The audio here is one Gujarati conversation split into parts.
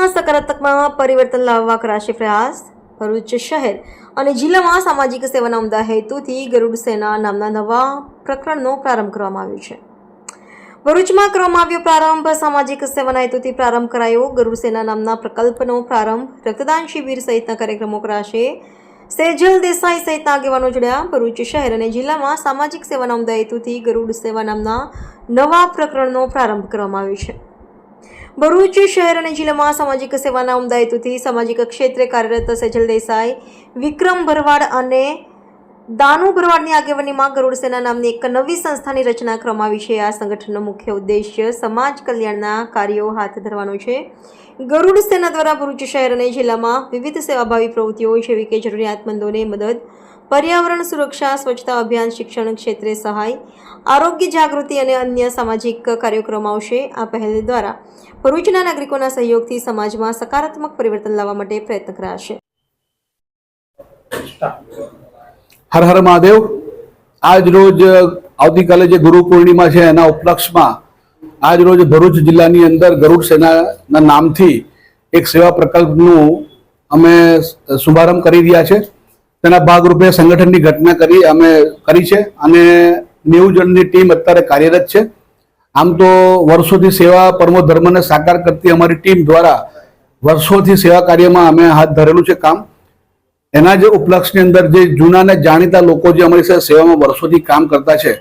સમાજમાં સકારાત્મક પરિવર્તન લાવવા કરાશે પ્રયાસ। ભરૂચ શહેર અને જિલ્લામાં સામાજિક સેવાના ઉમદા હેતુથી ગરુડ સેના નામના નવા પ્રકરણનો પ્રારંભ કરવામાં આવ્યો છે। ભરૂચમાં કરવામાં આવ્યો પ્રારંભ। સામાજિક સેવાના હેતુથી પ્રારંભ કરાયો ગરુડ સેના નામના પ્રકલ્પનો પ્રારંભ। રક્તદાન શિબિર સહિતના કાર્યક્રમો કરાશે। સેજલ દેસાઈ સહિતના આગેવાનો જોડ્યા। ભરૂચ શહેર અને જિલ્લામાં સામાજિક સેવાના ઉમદા હેતુથી ગરુડ સેવા નામના નવા પ્રકરણનો પ્રારંભ કરવામાં આવ્યો છે। ભરૂચ શહેર અને જિલ્લામાં સામાજિક સેવાના ઉમદા હેતુથી સામાજિક ક્ષેત્રે કાર્યરત સેજલ દેસાઈ, વિક્રમ ભરવાડ અને દાનુ ભરવાડની આગેવાનીમાં ગરુડ સેના નામની એક નવી સંસ્થાની રચના કરવામાં આવી છે। આ સંગઠનનો મુખ્ય ઉદ્દેશ્ય સમાજ કલ્યાણના કાર્યો હાથ ધરવાનો છે। ગરુડ સેના દ્વારા ભરૂચ શહેર અને જિલ્લામાં વિવિધ સેવાભાવી પ્રવૃત્તિઓ જેવી કે જરૂરિયાતમંદોને મદદ, પર્યાવરણ સુરક્ષા, સ્વચ્છતા અભિયાન, શિક્ષણ ક્ષેત્રે સહાય, આરોગ્ય જાગૃતિ અને અન્ય સામાજિક કાર્યો કરવામાં આવશે। આ પહેલ દ્વારા ભરૂચના નાગરિકોના સહયોગથી સમાજમાં સકારાત્મક પરિવર્તન લાવવા માટે પ્રયત્ન કરાશે। હર હર મહાદેવ। આજ રોજ આવતીકાલે જે ગુરુ પૂર્ણિમા છે એના ઉપલક્ષમાં આજ રોજ ભરૂચ જિલ્લાની અંદર ગરુડ સેનાના નામથી એક સેવા પ્રકલ્પનું અમે શુભારંભ કરી રહ્યા છે। તેના ભાગરૂપે સંગઠનની ઘટના અમે કરી છે અને 90 જણની ટીમ અત્યારે કાર્યરત છે। આમ તો વર્ષોથી સેવા પરમો ધર્મને સાકાર કરતી અમારી ટીમ દ્વારા વર્ષોથી સેવા કાર્યમાં અમે હાથ ધરેલું છે કામ। એના જે ઉપલક્ષની અંદર જે જૂના ને જાણીતા લોકો જે અમારી સાથે સેવામાં વર્ષોથી કામ કરતા છે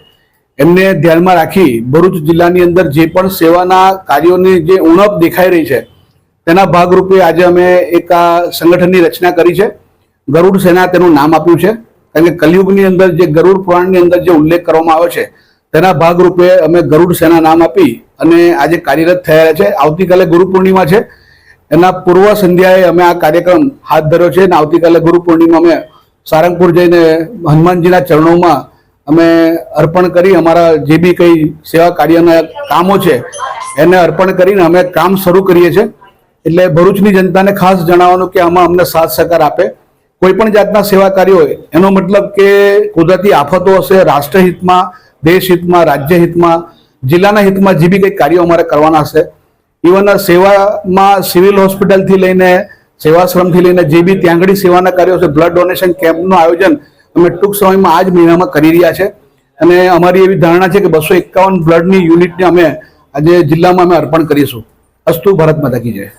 એમને ધ્યાનમાં રાખી ભરૂચ જિલ્લાની અંદર જે પણ સેવાના કાર્યોની જે ઉણપ દેખાઈ રહી છે તેના ભાગરૂપે આજે અમે એક આ સંગઠનની રચના કરી છે। ગરુડ સેના તેનું નામ આપ્યું છે કારણ કે કલયુગની અંદર જે ગરુડ પુરાણની અંદર જે ઉલ્લેખ કરવામાં આવ્યો છે તેના ભાગરૂપે અમે ગરુડ સેના નામ આપી અને આજે કાર્યરત થયા છે। આવતીકાલે ગુરુ પૂર્ણિમા છે, એના પૂર્વ સંધ્યાએ અમે આ કાર્યક્રમ હાથ ધર્યો છે અને આવતીકાલે ગુરુ પૂર્ણિમા અમે સારંગપુર જઈને હનુમાનજીના ચરણોમાં અમે અર્પણ કરી અમારા જે બી કંઈ સેવા કાર્યના કામો છે એને અર્પણ કરીને અમે કામ શરૂ કરીએ છીએ। એટલે ભરૂચની જનતાને ખાસ જણાવવાનું કે આમાં અમને સાથ સહકાર આપે। કોઈ પણ જાતના સેવા કાર્ય હોય એનો મતલબ કે કુદરતી આફતો હશે, રાષ્ટ્રહિતમાં, દેશહિતમાં, રાજ્યહિતમાં, જિલ્લાના હિતમાં જે બી કંઈ કાર્યો અમારે કરવાના હશે, ઇવન સેવામાં સિવિલ હોસ્પિટલથી લઈને સેવાશ્રમથી લઈને જે બી ત્યાં આગળ સેવાના કાર્યો છે, બ્લડ ડોનેશન કેમ્પનું આયોજન અમે ટૂંક સમયમાં આ જ મહિનામાં કરી રહ્યા છે અને અમારી એવી ધારણા છે કે 251 બ્લડની યુનિટને અમે આજે જિલ્લામાં અમે અર્પણ કરીશું। અસ્તુ ભારત માતા કી જય।